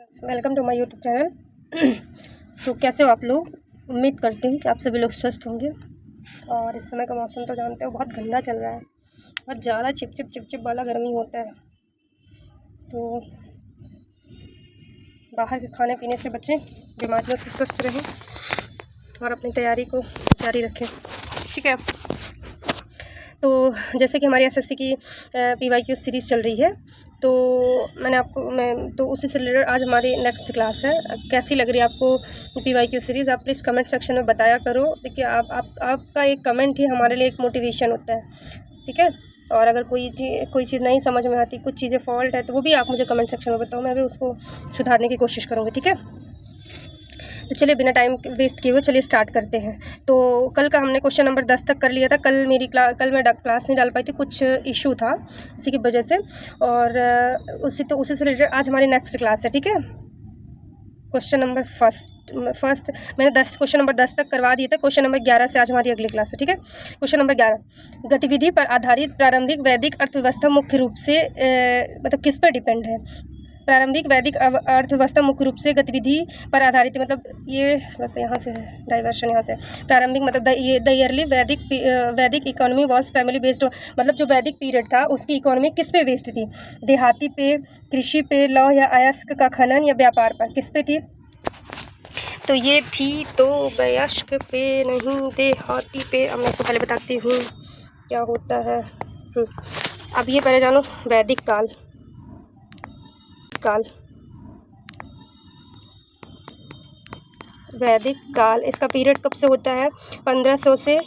Friends, welcome to my YouTube channel. तो कैसे हो आप लोग? उम्मीद करती हूँ कि आप सभी लोग स्वस्थ होंगे। और इस समय का मौसम तो जानते हो बहुत गंदा चल रहा है, बहुत ज़्यादा चिपचिप वाला गर्मी होता है। तो बाहर के खाने पीने से बचें, बीमारियों से स्वस्थ रहें और अपनी तैयारी को जारी रखें, ठीक है। तो जैसे कि हमारी एसएससी की PYQ सीरीज़ चल रही है, तो मैं तो उसी से रिलेटेड आज हमारी नेक्स्ट क्लास है। कैसी लग रही है आपको PYQ सीरीज़? आप प्लीज़ कमेंट सेक्शन में बताया करो। देखिए, आपका एक कमेंट ही हमारे लिए एक मोटिवेशन होता है, ठीक है। और अगर कोई चीज़ नहीं समझ में आती, कुछ चीज़ें फॉल्ट है, तो वो भी आप मुझे कमेंट सेक्शन में बताओ, मैं भी उसको सुधारने की कोशिश करूँगी, ठीक है। तो चलिए बिना टाइम वेस्ट किए हुए चलिए स्टार्ट करते हैं। तो कल का हमने क्वेश्चन नंबर 10 तक कर लिया था। कल मैं क्लास नहीं डाल पाई थी, कुछ इशू था, इसी की वजह से। और उसी से रिलेटेड आज हमारी नेक्स्ट क्लास है, ठीक है। क्वेश्चन नंबर फर्स्ट मैंने क्वेश्चन नंबर 10 तक करवा दिया था। क्वेश्चन नंबर 11 से आज हमारी अगली क्लास है, ठीक है। क्वेश्चन नंबर 11, गतिविधि पर आधारित प्रारंभिक वैदिक अर्थव्यवस्था मुख्य रूप से मतलब किस पर डिपेंड है? प्रारंभिक वैदिक अर्थव्यवस्था मुख्य रूप से गतिविधि पर आधारित, मतलब ये बस यहाँ से है डाइवर्शन, यहाँ से प्रारंभिक मतलब द ईयरली वैदिक इकोनॉमी वॉज प्राइमरी बेस्ड, मतलब जो वैदिक पीरियड था उसकी इकोनॉमी किस पे बेस्ड थी? देहाती पे, कृषि पे, लौह या अयस्क का खनन या व्यापार पर, किस पे थी? तो ये थी तो वयस्क पे नहीं, देहाती पे। अब मैं इसको पहले बताती हूँ क्या होता है। अब ये पहले जानो वैदिक काल। वैदिक काल इसका पीरियड कब से होता है? 1500 से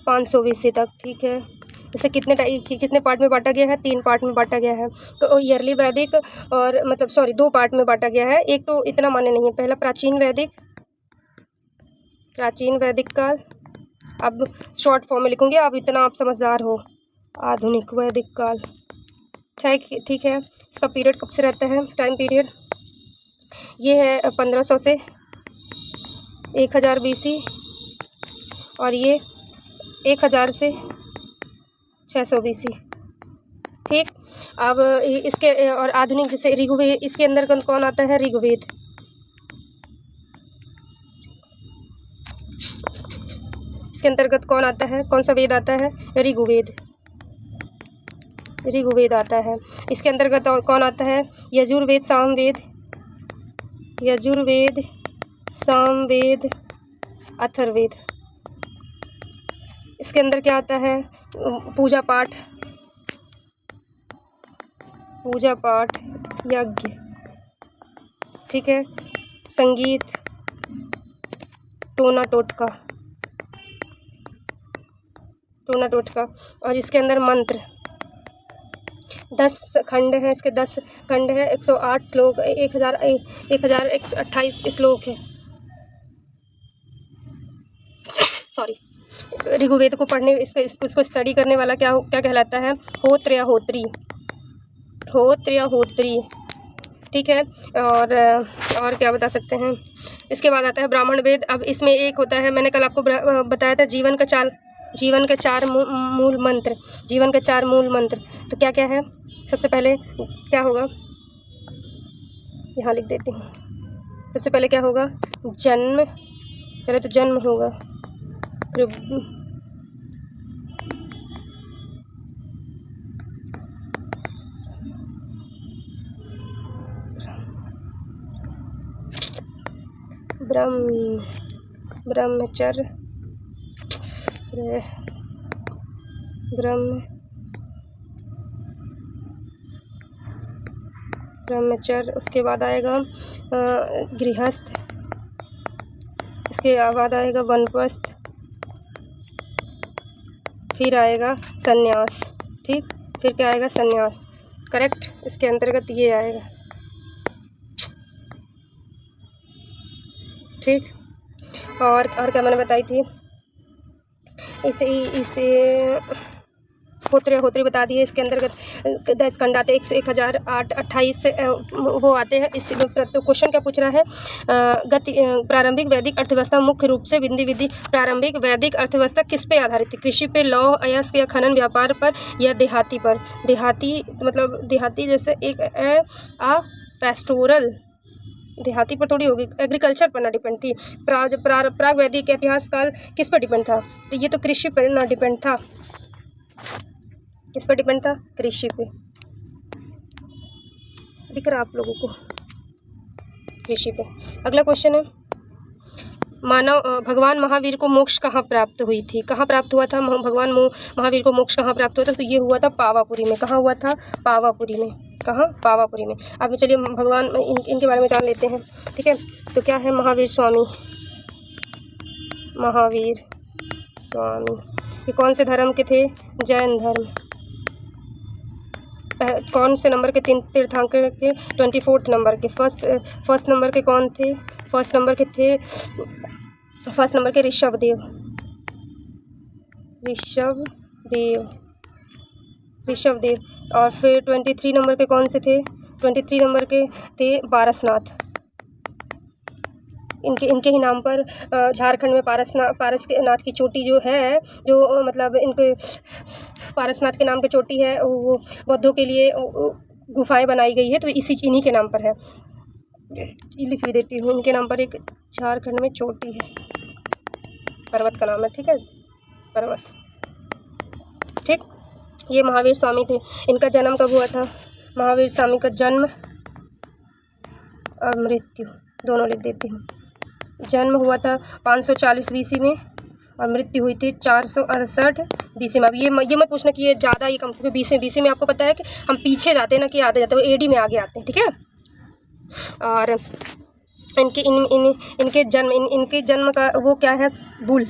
500 BC तक, ठीक है। इसे कितने पार्ट में बांटा गया है? 3 पार्ट में बांटा गया है। तो ईयरली वैदिक और मतलब 2 पार्ट में बांटा गया है। एक तो इतना मान्य नहीं है, पहला प्राचीन वैदिक काल। अब शॉर्ट फॉर्म में लिखूंगी, अब इतना आप समझदार हो। आधुनिक वैदिक काल, ठीक है। इसका पीरियड कब से रहता है? टाइम पीरियड ये है 1500 से 1000 BC, और ये 1000 से 600 BC, ठीक। अब इसके और आधुनिक जैसे ऋग्वेद, इसके अंदर कौन आता है? ऋग्वेद। इसके अंतर्गत कौन आता है? कौन सा वेद आता है? ऋग्वेद आता है। इसके अंतर्गत कौन आता है? यजुर्वेद, सामवेद, अथर्ववेद। इसके अंदर क्या आता है? पूजा पाठ, यज्ञ, ठीक है। संगीत, टोना टोटका। और इसके अंदर मंत्र 10 खंड हैं। इसके 10 खंड है, 108 श्लोक, 1028 श्लोक है। सॉरी, ऋग्वेद को पढ़ने इसको स्टडी करने वाला क्या कहलाता है? होत्र या होत्री, ठीक है। और क्या बता सकते हैं? इसके बाद आता है ब्राह्मण वेद। अब इसमें एक होता है, मैंने कल आपको बताया था, जीवन के 4 मूल मंत्र। तो क्या क्या है? सबसे पहले क्या होगा? यहाँ लिख देती हूँ। सबसे पहले क्या होगा? पहले तो जन्म होगा, ब्रह्मचर्य। उसके बाद आएगा गृहस्थ। इसके बाद आएगा वानप्रस्थ, फिर आएगा सन्यास, ठीक। फिर क्या आएगा? सन्यास, करेक्ट। इसके अंतर्गत ये आएगा, ठीक। और क्या मैंने बताई थी? इसे होत्री बता दिए। इसके अंतर्गत 10 खंड आते हैं, 1028 वो आते हैं। इस क्वेश्चन क्या पूछ रहा है? प्रारंभिक वैदिक अर्थव्यवस्था मुख्य रूप से प्रारंभिक वैदिक अर्थव्यवस्था किस पे आधारित थी? कृषि पे, लौह अयस्क या खनन व्यापार पर, या देहाती जैसे एक पेस्टोरल देहाती पर थोड़ी होगी, एग्रीकल्चर पर ना डिपेंड थी। प्राग वैदिक इतिहास काल किस पर डिपेंड था? तो ये तो कृषि पर ना डिपेंड था। किस पर डिपेंड था? कृषि पे। दिख रहा आप लोगों को? कृषि पे। अगला क्वेश्चन है, भगवान महावीर को मोक्ष कहाँ प्राप्त हुई थी? कहाँ प्राप्त हुआ था भगवान महावीर को मोक्ष कहाँ प्राप्त हुआ था? तो ये हुआ था पावापुरी में। कहाँ हुआ था? पावापुरी में। कहाँ? पावापुरी में। अब चलिए भगवान इनके बारे में जान लेते हैं। ठीक है, तो क्या है महावीर स्वामी? महावीर स्वामी ये कौन से धर्म के थे? जैन धर्म। कौन से नंबर के तीर्थंकर के? 24 नंबर के। फर्स्ट नंबर के कौन थे? फर्स्ट नंबर के थे ऋषभदेव। और फिर 23 नंबर के कौन से थे? 23 नंबर के थे पारसनाथ। इनके ही नाम पर झारखंड में पारस के नाथ की चोटी जो है, जो मतलब इनके पारसनाथ के नाम पे चोटी है, वो बौद्धों के लिए गुफाएं बनाई गई है, तो इन्हीं के नाम पर है। लिख भी देती हूँ, इनके नाम पर एक झारखंड में चोटी है, पर्वत का नाम है। ठीक है, पर्वत। ठीक, ये महावीर स्वामी थे। इनका जन्म कब हुआ था? महावीर स्वामी का जन्म और मृत्यु दोनों लिख देती हूँ। जन्म हुआ था 540 BC में और मृत्यु हुई थी 468 BC में। अब ये मत पूछना कि ये ज़्यादा ये कम, क्योंकि BC में आपको पता है कि हम पीछे जाते हैं ना कि आगे जाते हैं, वो AD में आगे आते हैं। ठीक है, और इनके जन्म का वो क्या है? बुल।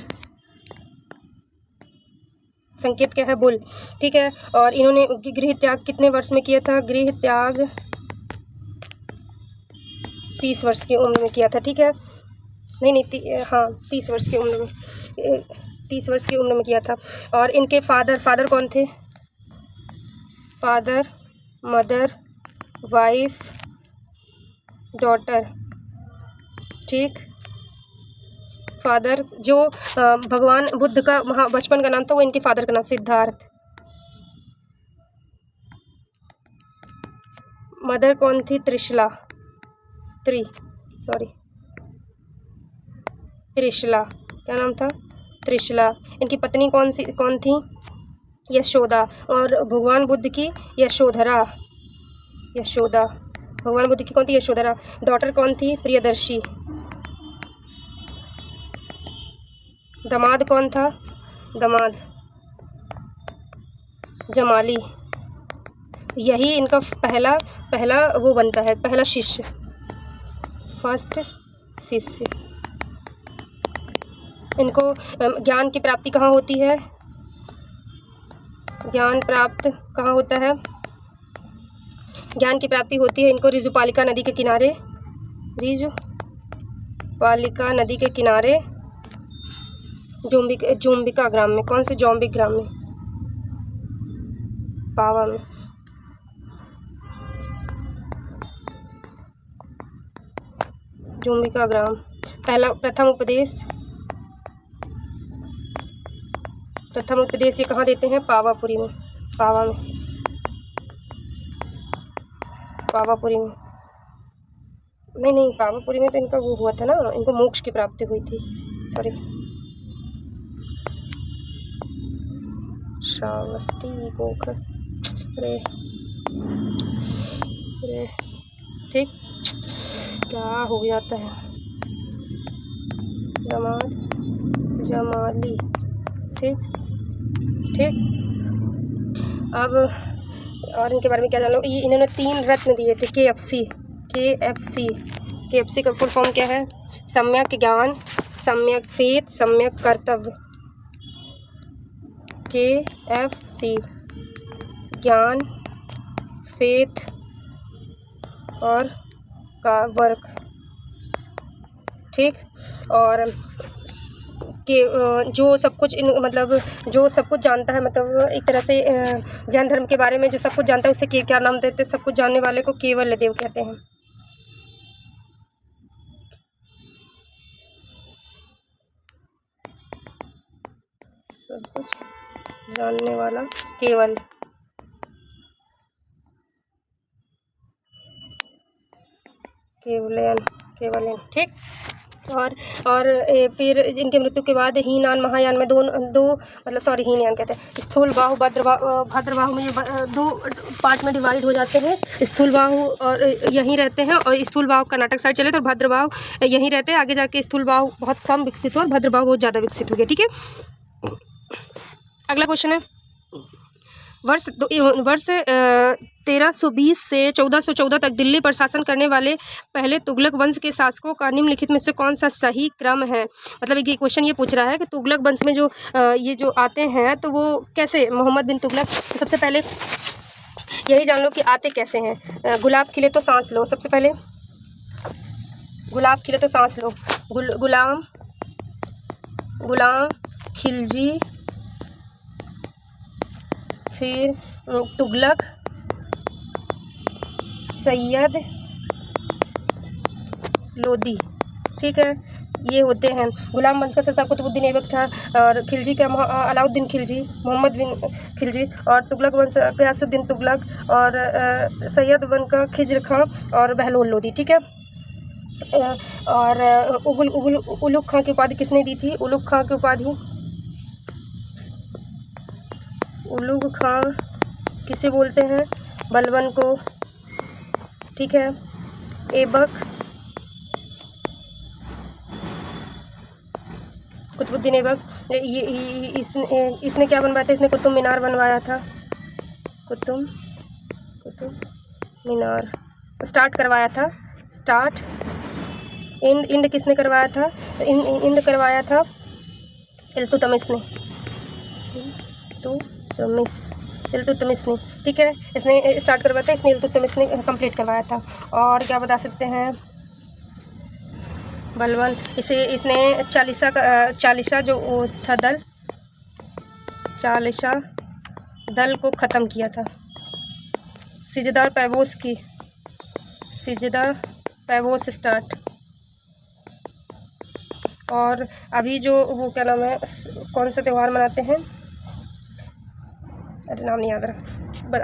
संकेत क्या है? बुल। ठीक है, और इन्होंने गृह त्याग कितने वर्ष में किया था? गृह त्याग 30 वर्ष की उम्र में किया था। ठीक है, नहीं 30 वर्ष की उम्र में, 30 वर्ष की उम्र में किया था। और इनके फादर कौन थे? Father, mother, wife, daughter. ठीक, फादर जो भगवान बुद्ध का बचपन का नाम था, वो इनके फादर का नाम सिद्धार्थ। मदर कौन थी? त्रिशला। क्या नाम था? त्रिशला। इनकी पत्नी कौन थी? यशोदा। और भगवान बुद्ध की यशोधरा। भगवान बुद्ध की कौन थी? यशोधरा। डॉटर कौन थी? प्रियदर्शी। दामाद कौन था? जमाली। यही इनका पहला वो बनता है, पहला शिष्य, फर्स्ट शिष्य। इनको ज्ञान की प्राप्ति कहाँ होती है? ज्ञान प्राप्त कहाँ होता है? ज्ञान की प्राप्ति होती है इनको ऋजुपालिका नदी के किनारे जोम्बिका ग्राम में। कौन से? जोम्बिक ग्राम में, पावा में। जोम्बिका ग्राम। प्रथम उपदेश ये कहाँ देते हैं? पावापुरी में। पावापुरी में नहीं, पावापुरी में तो इनका वो हुआ था ना, इनको मोक्ष की प्राप्ति हुई थी। सॉरी, श्रावस्ती गोखर। अरे ठीक, क्या हो जाता है? दामाद जमाली। ठीक। अब और इनके बारे में क्या जान लो? ये इन्होंने 3 रत्न दिए थे। KFC का फुल फॉर्म क्या है? सम्यक ज्ञान, सम्यक फेथ, सम्यक कर्तव्य। KFC, ज्ञान, फेथ और का वर्क। ठीक, और कि जो सब कुछ जो सब कुछ जानता है, मतलब एक तरह से जैन धर्म के बारे में जो सब कुछ जानता है, उसे क्या नाम देते हैं? सब कुछ जानने वाले को केवल देव कहते हैं। सब कुछ जानने वाला केवलयन। केवल इन, ठीक। फिर इनके मृत्यु के बाद हीनयान महायान में दो मतलब सॉरी हीनयान कहते हैं, स्थूल बाहु भद्रबाहु में ये दो पार्ट में डिवाइड हो जाते हैं। स्थूल बाहु और यहीं रहते हैं, और स्थूल बाहु कर्नाटक साइड चले तो भद्रबाहु यहीं रहते हैं। आगे जाके स्थूल बाहु बहुत कम विकसित हुआ और भद्रबाहु बहुत ज़्यादा विकसित हो गया, ठीक है। अगला क्वेश्चन है, वर्ष 1320 से 1414 तक दिल्ली पर शासन करने वाले पहले तुगलक वंश के शासकों का निम्नलिखित में से कौन सा सही क्रम है। मतलब ये क्वेश्चन ये पूछ रहा है कि तुगलक वंश में जो ये जो आते हैं तो वो कैसे, मोहम्मद बिन तुगलक। तो सबसे पहले यही जान लो कि आते कैसे हैं। गुलाब खिले तो सांस लो, सबसे पहले गुलाब खिले तो सांस लो। गुलाम खिलजी, फिर तुगलक, सैयद लोदी, ठीक है। ये होते हैं। गुलाम वंश का शासक कुतुबुद्दीन ऐबक था, और खिलजी का अलाउद्दीन खिलजी, मोहम्मद बिन खिलजी, और तुगलक वंश गयासुद्दीन तुगलक, और सैयद वन का खिज्र खां और बहलोल लोदी, ठीक है। और उलुग खां की उपाधि किसने दी थी? उलुग खां की उपाधि, उलुग खां किसे बोलते हैं? बलबन को, ठीक है। ऐबक, कुतुबुद्दीन ऐबक, इसने क्या बनवाया था? इसने कुतुब मीनार बनवाया था। कुतुब मीनार स्टार्ट करवाया था। इंड किसने करवाया था? इंड करवाया था इल्तुतमिश ने, इल्तुतमिश ने, ठीक है। इसने स्टार्ट करवाया था, इसने इल्तुतमिश ने कंप्लीट करवाया था। और क्या बता सकते हैं? बलबन, इसने चालीसा जो था चालीसा दल को ख़त्म किया था। सिजदा पैबोस स्टार्ट। और अभी जो वो क्या नाम है, कौन सा त्यौहार मनाते हैं? अरे नाम नहीं याद रहा,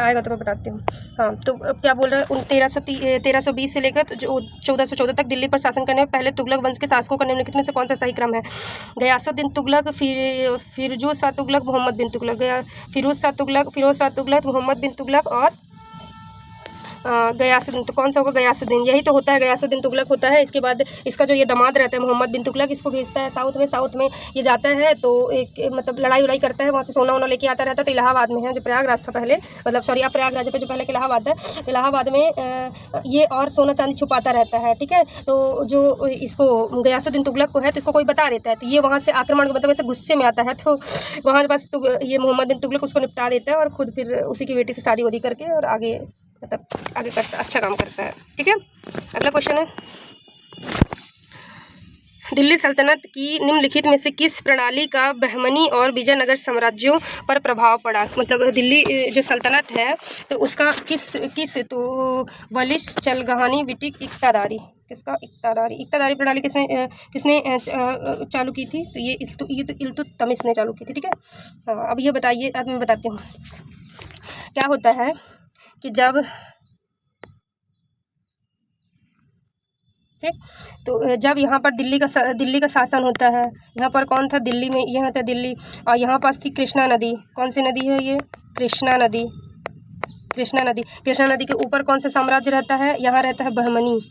आएगा तो मैं बताती हूँ। हाँ, तो क्या बोल रहा है? 1320 से लेकर जो 1414 तक दिल्ली पर शासन करने में पहले तुगलक वंश के शासकों का निम्नलिखित में से कौन सा सही क्रम है? गयासुद्दीन तुगलक, फिरोज शाह तुगलक, मोहम्मद बिन तुगलक। फिरोज शाह तुगलक, मोहम्मद बिन तुगलक और गयासुद्दीन। तो कौन सा होगा? गयासुद्दीन, यही तो होता है, गयासुद्दीन तुगलक होता है। इसके बाद इसका जो ये दामाद रहता है मोहम्मद बिन तुगलक, इसको भेजता है साउथ में ये जाता है तो एक मतलब लड़ाई करता है, वहाँ से सोना लेके आता रहता है। तो इलाहाबाद में है, जो प्रयागराज था पहले, मतलब सॉरी अब प्रयागराज पे, जो पहले इलाहाबाद है, इलाहाबाद में ये और सोना चांदी छुपाता रहता है, ठीक है। तो जो इसको गयासुद्दीन तुगलक को है तो इसको कोई बता देता है, तो ये वहाँ से आक्रमण मतलब ऐसे गुस्से में आता है, तो वहाँ के पास ये मोहम्मद बिन तुगलक उसको निपटा देता है और खुद फिर उसी की बेटी से शादी वादी करके और आगे मतलब आगे करता, अच्छा काम करता है, ठीक है। अगला क्वेश्चन है, दिल्ली सल्तनत की निम्नलिखित में से किस प्रणाली का बहमनी और विजयनगर साम्राज्यों पर प्रभाव पड़ा? मतलब दिल्ली जो सल्तनत है तो उसका किस तो वलिश, चलगहानी, विटिक, इक्तादारी, किसका? इक्तादारी प्रणाली किसने चालू की थी? तो ये तो इल्तुतमिश ने चालू की थी, ठीक है। हाँ, अब ये बताइए, अब मैं बताती हूँ क्या होता है कि जब, ठीक, तो जब यहाँ पर दिल्ली का शासन होता है, यहाँ पर कौन था? दिल्ली में यहाँ था दिल्ली, और यहाँ पास थी कृष्णा नदी। कौन सी नदी है ये? कृष्णा नदी। कृष्णा नदी के ऊपर कौन सा साम्राज्य रहता है? यहाँ रहता है बहमनी,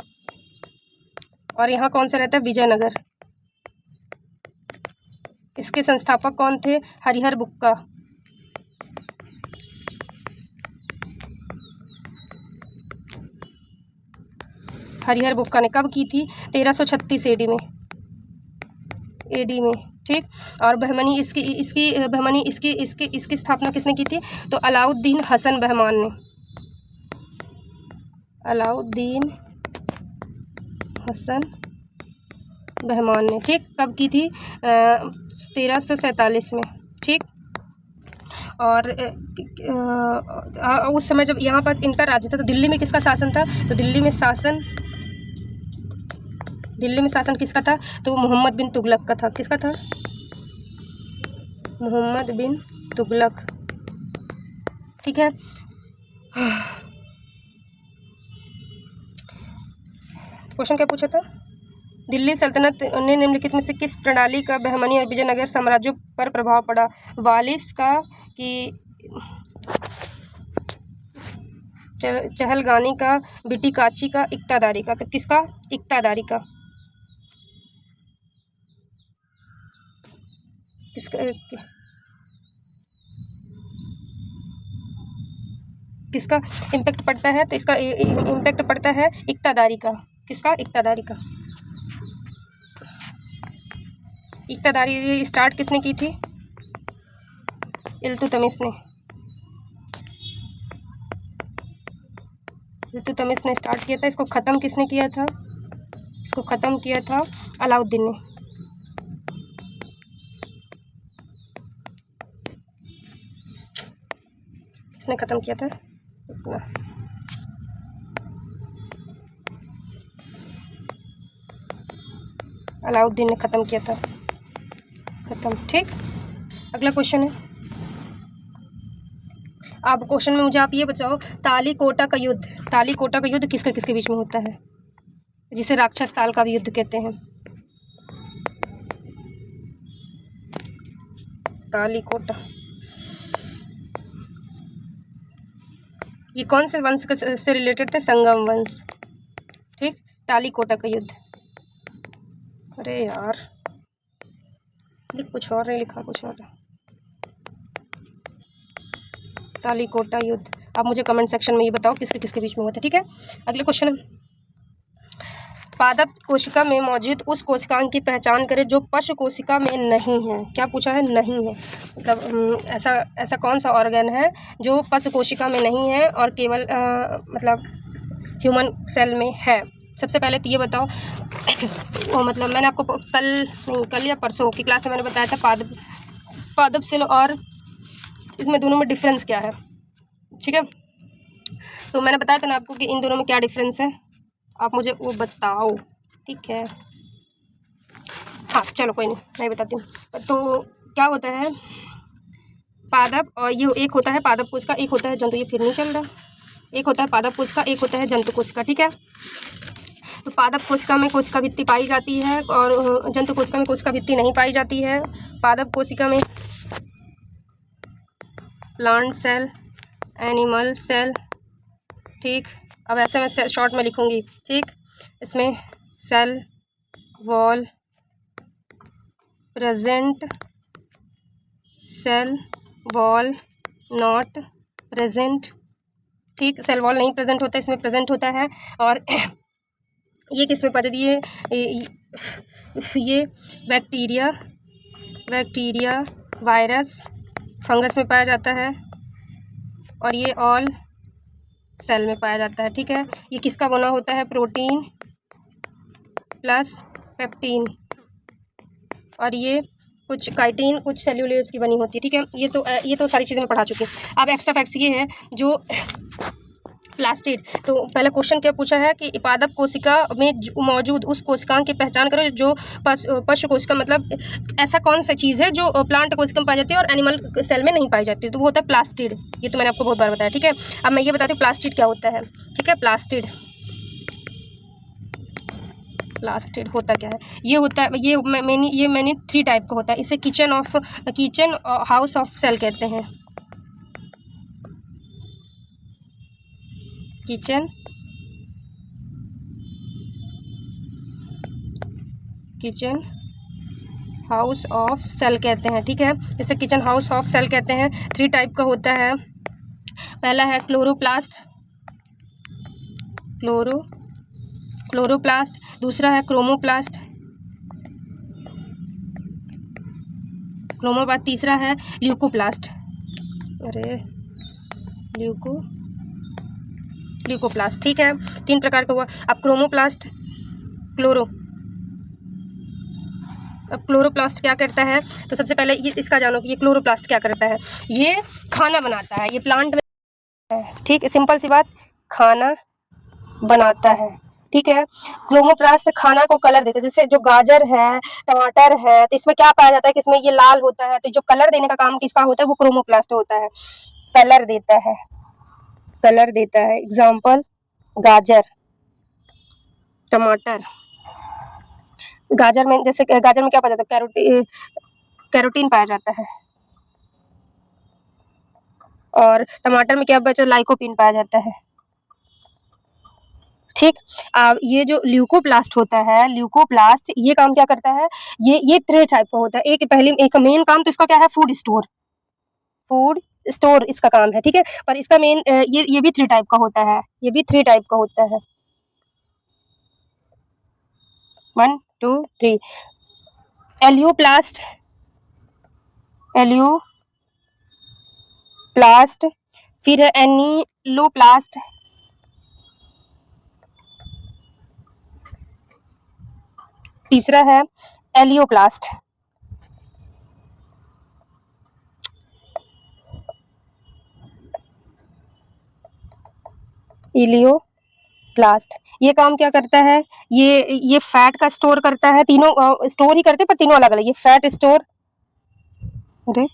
और यहाँ कौन सा रहता है? विजयनगर। इसके संस्थापक कौन थे? हरिहर बुक्का। हरिहर बुक्का ने कब की थी? 1336 एडी में, ठीक। और बहमनी इसकी स्थापना किसने की थी? तो अलाउद्दीन हसन बहमान ने, अलाउद्दीन हसन बहमान ने, ठीक। कब की थी? 1347 में, ठीक। और उस समय जब यहाँ पास इनका राज्य था तो दिल्ली में किसका शासन था? तो दिल्ली में शासन किसका था? तो मोहम्मद बिन तुगलक का था। किसका था? मोहम्मद बिन तुगलक, ठीक है। क्वेश्चन क्या पूछा था? दिल्ली सल्तनत ने निम्नलिखित में से किस प्रणाली का बहमनी और विजयनगर साम्राज्यों पर प्रभाव पड़ा? वालिस का कि चहलगानी का, बिटिकाची का, इक्तादारी का? तो किसका? इक्तादारी का। किसका इम्पैक्ट पड़ता है? तो इसका इम्पैक्ट पड़ता है इक्तादारी का। किसका? इक्तादारी का। इक्तादारी स्टार्ट किसने की थी? इल्तुतमिश ने। इल्तुतमिश ने स्टार्ट किया था। इसको ख़त्म किसने किया था? इसको ख़त्म किया था अलाउद्दीन ने। किसने ख़त्म किया था? अलाउद्दीन ने ख़त्म किया था। ख़त्म। ठीक, अगला क्वेश्चन है। अब क्वेश्चन में मुझे आप ये बताओ, तालीकोटा का युद्ध, तालीकोटा का युद्ध किसके किसके बीच में होता है, जिसे राक्षस ताल का भी युद्ध कहते हैं? तालीकोटा ये कौन से वंश से रिलेटेड थे? संगम वंश। ठीक, तालीकोटा का युद्ध। अरे यार, लिख कुछ और नहीं, लिखा कुछ और है। तालीकोटा युद्ध। आप मुझे कमेंट सेक्शन में ये बताओ किसके किसके बीच में हुआ था। ठीक है, अगले क्वेश्चन है। पादप कोशिका में मौजूद उस कोशिकांग की पहचान करें जो पशु कोशिका में नहीं है। क्या पूछा है? नहीं है, मतलब ऐसा कौन सा ऑर्गन है जो पशु कोशिका में नहीं है और केवल मतलब ह्यूमन सेल में है? सबसे पहले तो ये बताओ वो मतलब मैंने आपको कल या परसों की क्लास में मैंने बताया था पादप सेल और इसमें दोनों में डिफरेंस क्या है। ठीक है, तो मैंने बताया था ना आपको कि इन दोनों में क्या डिफरेंस है, आप मुझे वो बताओ। ठीक है, हाँ चलो कोई नहीं बताती हूँ। तो क्या होता है पादप, और ये एक होता है पादप कोशिका, एक होता है जंतु। ये फिर नहीं चल रहा। एक होता है पादप कोशिका, एक होता है जंतु कोशिका। ठीक है, तो पादप कोशिका में कोशिका भित्ति पाई जाती है और जंतु कोशिका में कोशिका भित्ति नहीं पाई जाती है। पादप कोशिका में प्लांट सेल, एनिमल सेल। ठीक, अब ऐसे मैं शॉर्ट में लिखूंगी। ठीक, इसमें cell wall present, cell wall not present. ठीक, सेल वॉल नहीं प्रेजेंट होता, इसमें प्रेजेंट होता है। और ये किस में पाते थे? ये बैक्टीरिया वायरस फंगस में पाया जाता है और ये ऑल सेल में पाया जाता है। ठीक है, ये किसका बना होता है? प्रोटीन प्लस पेप्टीन, और ये कुछ काइटिन कुछ सेल्यूलोज की बनी होती है। ठीक है, ये तो सारी चीज़ें मैं पढ़ा चुकी हूँ। अब एक्स्ट्रा फैक्ट्स ये है जो प्लास्टिड। तो पहला क्वेश्चन क्या पूछा है कि पादप कोशिका में मौजूद उस कोशिकांग की पहचान करो जो पशु कोशिका, मतलब ऐसा कौन सा चीज़ है जो प्लांट कोशिका में पाई जाती है और एनिमल सेल में नहीं पाई जाती, तो वो होता है प्लास्टिड। ये तो मैंने आपको बहुत बार बताया। ठीक है, अब मैं ये बताती हूँ प्लास्टिड क्या होता है। ठीक है, प्लास्टिड होता क्या है? ये होता है ये मैंने 3 टाइप का होता है। इसे किचन हाउस ऑफ सेल कहते हैं। किचन हाउस ऑफ सेल कहते हैं। ठीक है, इसे किचन हाउस ऑफ सेल कहते हैं। 3 टाइप का होता है। पहला है क्लोरोप्लास्ट, दूसरा है क्रोमोप्लास्ट, तीसरा है ल्यूकोप्लास्ट। ल्यूकोप्लास्ट। ठीक है, 3 प्रकार का हुआ। अब क्लोरोप्लास्ट क्या करता है? तो सबसे पहले ये इसका जानो कि ये क्लोरोप्लास्ट क्या करता है। ये खाना बनाता है, ये प्लांट में है। ठीक है, सिंपल सी बात, खाना बनाता है। ठीक है, क्रोमोप्लास्ट खाना को कलर देता है। जैसे जो गाजर है, टमाटर है, तो इसमें क्या पाया जाता है कि इसमें ये लाल होता है, तो जो कलर देने का काम किसका होता है? वो क्रोमोप्लास्ट होता है, कलर देता है। एग्जाम्पल गाजर, टमाटर। गाजर में, जैसे गाजर में क्या पाया जाता है, कैरोटीन पाया जाता है। और टमाटर में क्या बचा, लाइकोपीन पाया जाता है। ठीक। अब ये जो ल्यूकोप्लास्ट होता है, ल्यूकोप्लास्ट ये काम क्या करता है, ये 3 टाइप का होता है। एक मेन काम तो इसका क्या है, फूड स्टोर इसका काम है, ठीक है। पर इसका मेन ये भी 3 टाइप का होता है, ये भी 3 टाइप का होता है। 1 2 3 एल्यूप्लास्ट, फिर है एनिलोप्लास्ट, तीसरा है एलियोप्लास्ट। इलियोप्लास्ट ये काम क्या करता है, ये फैट का स्टोर करता है। तीनों स्टोर ही करते हैं, पर तीनों अलग अलग। ये फैट स्टोर, अरे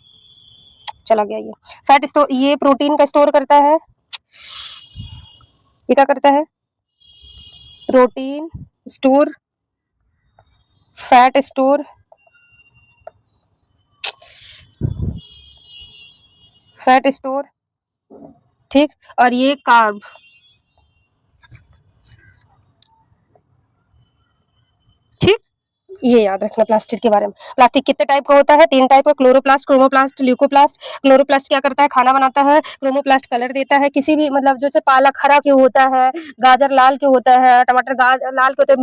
चला गया, ये फैट स्टोर, ये प्रोटीन का स्टोर करता है। ये क्या करता है, protein store, fat store, fat store, ठीक। और ये कार्ब, ठीक। ये याद रखना प्लास्टिक के बारे में। प्लास्टिक कितने टाइप का होता है, 3 टाइप का, क्लोरोप्लास्ट, क्रोमोप्लास्ट, ल्यूकोप्लास्ट। क्लोरोप्लास्ट क्या करता है, खाना बनाता है। क्रोमोप्लास्ट कलर देता है, किसी भी मतलब जैसे पालक हरा क्यों होता है, गाजर लाल क्यों होता है, टमाटर लाल क्यों होता है,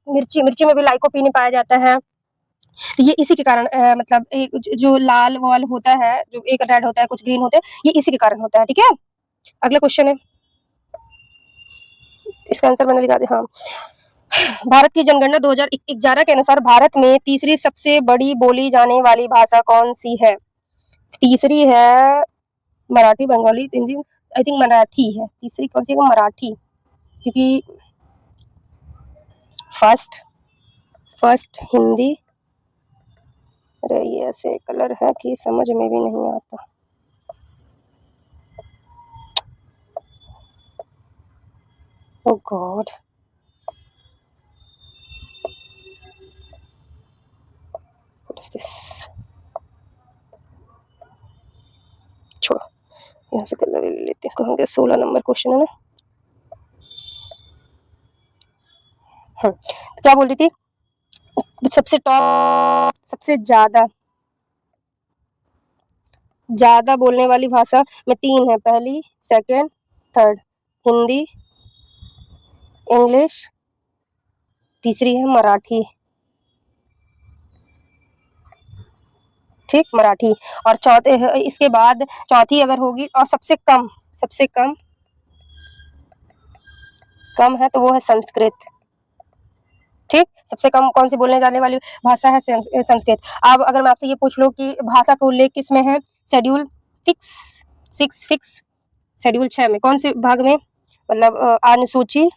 मिर्ची में भी लाइकोपीन पाया जाता है। तो ये इसी के कारण मतलब एक जो लाल वाल होता है, जो एक रेड होता है, कुछ ग्रीन होते हैं, ये इसी के कारण होता है, ठीक है। अगला क्वेश्चन है, इसका आंसर मैंने लिखा दिया, हाँ। भारत की जनगणना 2011 के अनुसार भारत में तीसरी सबसे बड़ी बोली जाने वाली भाषा कौन सी है। तीसरी है मराठी, बंगाली, हिंदी, आई थिंक मराठी है। तीसरी कौन सी है, मराठी, क्योंकि फर्स्ट हिंदी। अरे ये ऐसे कलर है कि समझ में भी नहीं आता। ओ गॉड, व्हाट इज दिस, छोड़ो, यहाँ से कलर ले लेते हैं। कहाँ गया, 16 नंबर क्वेश्चन है ना। हाँ, तो क्या बोल रही थी, सबसे टॉप, सबसे ज्यादा बोलने वाली भाषा में 3 है, पहली, सेकंड, थर्ड। हिंदी, इंग्लिश, तीसरी है मराठी, ठीक, मराठी। और चौथे, इसके बाद चौथी अगर होगी, और सबसे कम है तो वो है संस्कृत, ठीक। सबसे कम कौन सी बोलने जाने वाली भाषा है, संस्कृत। अब अगर मैं आपसे ये पूछ लूं कि भाषा का उल्लेख किस में है, शेड्यूल 6 शेड्यूल 6 में, कौन से भाग में, मतलब अनुसूची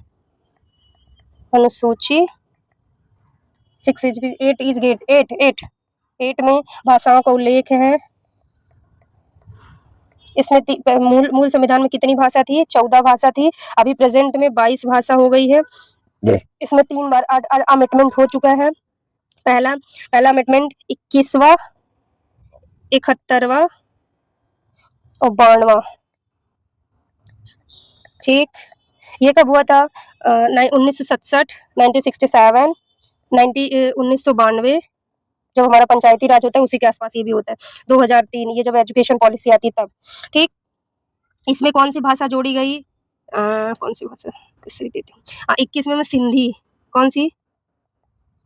6 इज 8 इज गेट 8 में भाषाओं का उल्लेख है। इसमें मूल संविधान में कितनी भाषा थी, 14 भाषा थी। अभी प्रेजेंट में 22 भाषा हो गई है। इसमें 3 बार अमेंडमेंट हो चुका है। पहला अमेंडमेंट 21वां, 71वां और 92वां, ठीक। ये कब हुआ था, 1967, 1967, 1992, जब हमारा पंचायती राज होता है उसी के आसपास ये भी होता है। 2003 ये जब एजुकेशन पॉलिसी आती है तब, ठीक। इसमें कौन सी भाषा जोड़ी गई, कौन सी भाषा, इससे देती हूँ, 21 में सिंधी, कौन सी,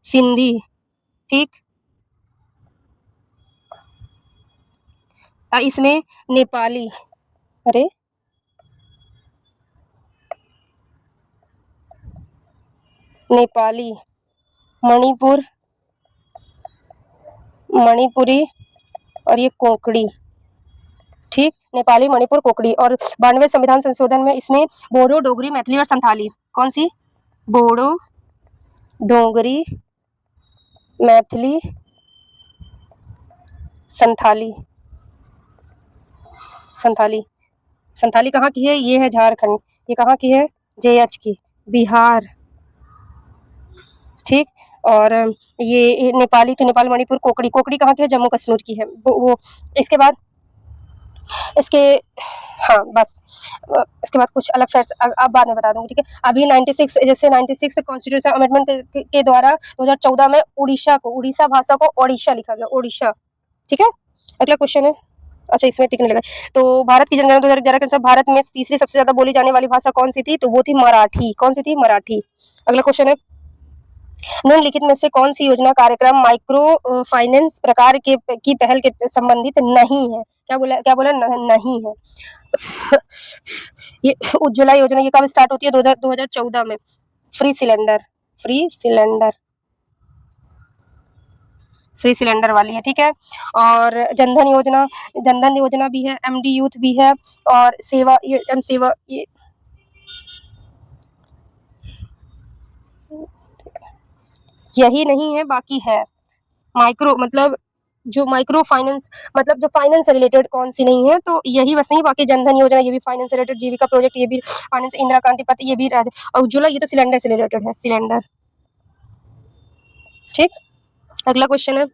सिंधी, ठीक। इसमें नेपाली, अरे नेपाली, मणिपुरी और ये कोंकणी, ठीक। नेपाली, मणिपुर, कोंकणी। और 92वें संविधान संशोधन में इसमें बोडो, डोगरी, मैथिली और संथाली, कौन सी, बोडो, डोगरी, मैथिली, संथाली। संथाली कहाँ की है, ये है झारखंड। ये कहाँ की है, जेएच की, बिहार, ठीक। और ये नेपाली तो नेपाल, मणिपुर, कोकड़ी, कोकड़ी कहाँ की है? जम्मू कश्मीर की है। वो इसके बाद इसके हाँ बस इसके बाद कुछ अलग फैक्ट्स अब बाद में बता दूंगी, ठीक है। अभी 96 जैसे 96 कॉन्स्टिट्यूशन अमेंडमेंट के द्वारा 2014 में उड़ीसा भाषा को ओडिशा लिखा गया, ओडिशा, ठीक है। अगला क्वेश्चन है, अच्छा इसमें टिकने लगा। तो भारत की जनगणना 2011 के अनुसार भारत में तीसरी सबसे ज्यादा बोली जाने वाली भाषा कौन सी थी? तो वो थी मराठी। कौन सी थी? मराठी। अगला क्वेश्चन है, निम्नलिखित में से कौन सी योजना कार्यक्रम माइक्रो फाइनेंस प्रकार के की पहल के संबंधित नहीं है? क्या बोला नहीं है। ये उज्ज्वला योजना ये कब स्टार्ट होती है? 2014 में। फ्री सिलेंडर वाली है, ठीक है। और जनधन योजना भी है, एमडी यूथ भी है, और सेवा ये यही नहीं है, बाकी है। माइक्रो मतलब जो माइक्रो फाइनेंस मतलब जो फाइनेंस से रिलेटेड कौन सी नहीं है? तो यही बस नहीं, बाकी जनधन योजना ये भी फाइनेंस से रिलेटेड, जीविका प्रोजेक्ट ये भी फाइनेंस, इंदिरा क्रांति पत्र ये भी, और उज्ज्वला ये तो सिलेंडर से रिलेटेड है, सिलेंडर, ठीक। अगला क्वेश्चन है,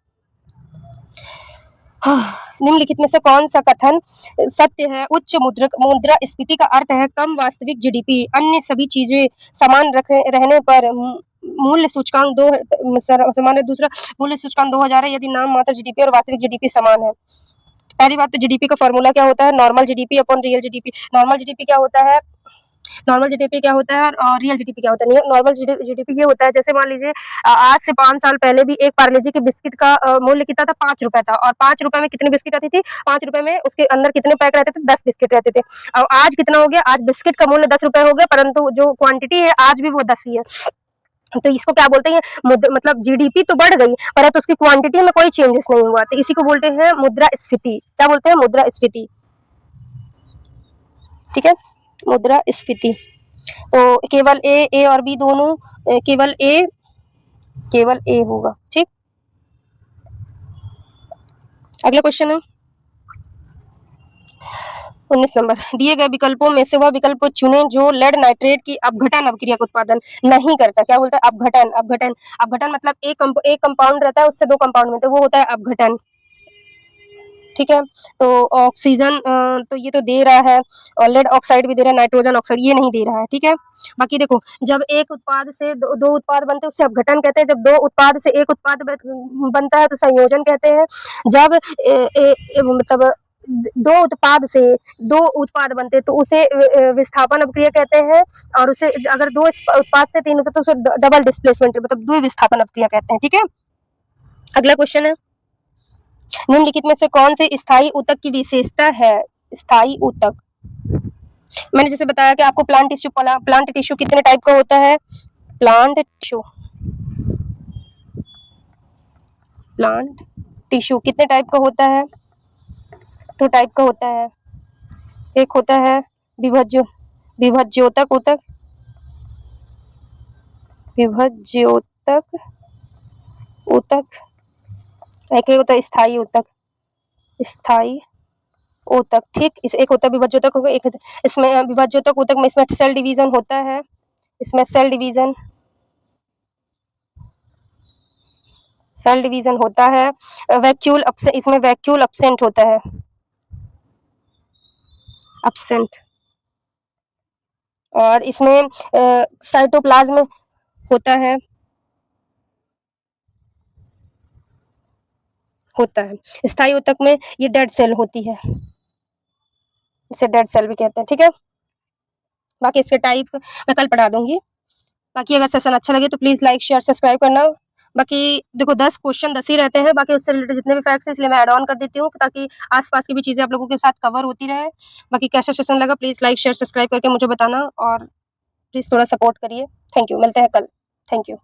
निम्नलिखित में से कौन सा कथन सत्य है? उच्च मुद्रास्फीति का अर्थ है कम वास्तविक जीडीपी, अन्य सभी चीजें समान रहने पर मूल्य सूचकांक समान है। दूसरा, मूल्य सूचकांक 2000 है यदि नाम मात्र जीडीपी और वास्तविक जीडीपी समान है। पहली बात तो जीडीपी का फॉर्मूला क्या होता है? Normal GDP upon real GDP. Normal GDP क्या होता है और रियल जीडीपी क्या होता है? नॉर्मल जीडीपी ये होता है, जैसे मान लीजिए आज से 5 साल पहले भी एक पार्ले-जी के बिस्किट का मूल्य कितना था? 5 रुपए था, और 5 रुपए में कितनी बिस्किट आती थी? 5 रुपए में उसके अंदर कितने पैक रहते थे? 10 बिस्किट रहते थे। और आज कितना हो गया? आज बिस्किट का मूल्य 10 रुपए हो गया, परंतु जो क्वांटिटी है आज भी वो 10 ही है। तो इसको क्या बोलते हैं? मतलब जीडीपी तो बढ़ गई, परंतु उसकी क्वांटिटी में कोई चेंजेस नहीं हुआ, तो इसी को बोलते हैं मुद्रास्फीति। क्या बोलते हैं? मुद्रास्फीति, ठीक है, मुद्रास्फीति। तो केवल ए और बी दोनों, केवल ए होगा, ठीक। अगला क्वेश्चन है 19 नंबर, दिए गए विकल्पों में से वह विकल्प चुने जो लेड नाइट्रेट की अपघटन अभिक्रिया का उत्पादन नहीं करता। क्या बोलता है? अपघटन मतलब एक कंपाउंड रहता है, उससे 2 कंपाउंड में, तो वो होता है अपघटन, ठीक है। तो ऑक्सीजन तो ये तो दे रहा है, और लेड ऑक्साइड भी दे रहा है, नाइट्रोजन ऑक्साइड ये नहीं दे रहा है, ठीक है। बाकी देखो, जब एक उत्पाद से दो उत्पाद बनते हैं उससे अपघटन कहते हैं, जब 2 उत्पाद से 1 उत्पाद बनता है तो संयोजन कहते हैं, जब मतलब 2 उत्पाद से 2 उत्पाद बनते हैं तो उसे विस्थापन अभिक्रिया कहते हैं, और उसे अगर 2 उत्पाद से 3 होते तो उसे डबल डिस्प्लेसमेंट मतलब द्विविस्थापन अभिक्रिया कहते हैं, ठीक है। अगला क्वेश्चन है, निम्नलिखित में से कौन से स्थायी ऊतक की विशेषता है? स्थायी ऊतक, मैंने जैसे बताया कि आपको प्लांट टिश्यू कितने टाइप का होता है? प्लांट टिश्यू कितने टाइप का होता है? 2 टाइप का होता है। एक होता है विभज्योतक ऊतक, एक होता है स्थायी ऊतक, ठीक। इस एक होता है विभज्योतक, एक इसमें विभज्योतक ऊतक में इसमें सेल डिवीजन होता है, इसमें सेल डिवीजन होता है। इसमें वैक्यूल एब्सेंट होता है, और इसमें साइटोप्लाज्म होता है, स्थायी ऊतक में ये डेड सेल होती है, इसे डेड सेल भी कहते हैं, ठीक है। बाकी इसके टाइप मैं कल पढ़ा दूंगी। बाकी अगर सेशन अच्छा लगे तो प्लीज लाइक शेयर सब्सक्राइब करना। बाकी देखो 10 क्वेश्चन 10 ही रहते हैं, बाकी उससे रिलेटेड जितने भी फैक्ट्स हैं इसलिए मैं ऐड ऑन कर देती हूँ ताकि आसपास की भी चीजें आप लोगों के साथ कवर होती रहे। बाकी कैसा सेशन लगा प्लीज लाइक शेयर सब्सक्राइब करके मुझे बताना, और प्लीज थोड़ा सपोर्ट करिए। थैंक यू, मिलते हैं कल। Thank you.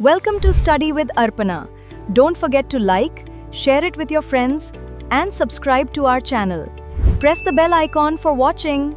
Welcome to Study with Arpana. Don't forget to like, share it with your friends, and subscribe to our channel. Press the bell icon for watching.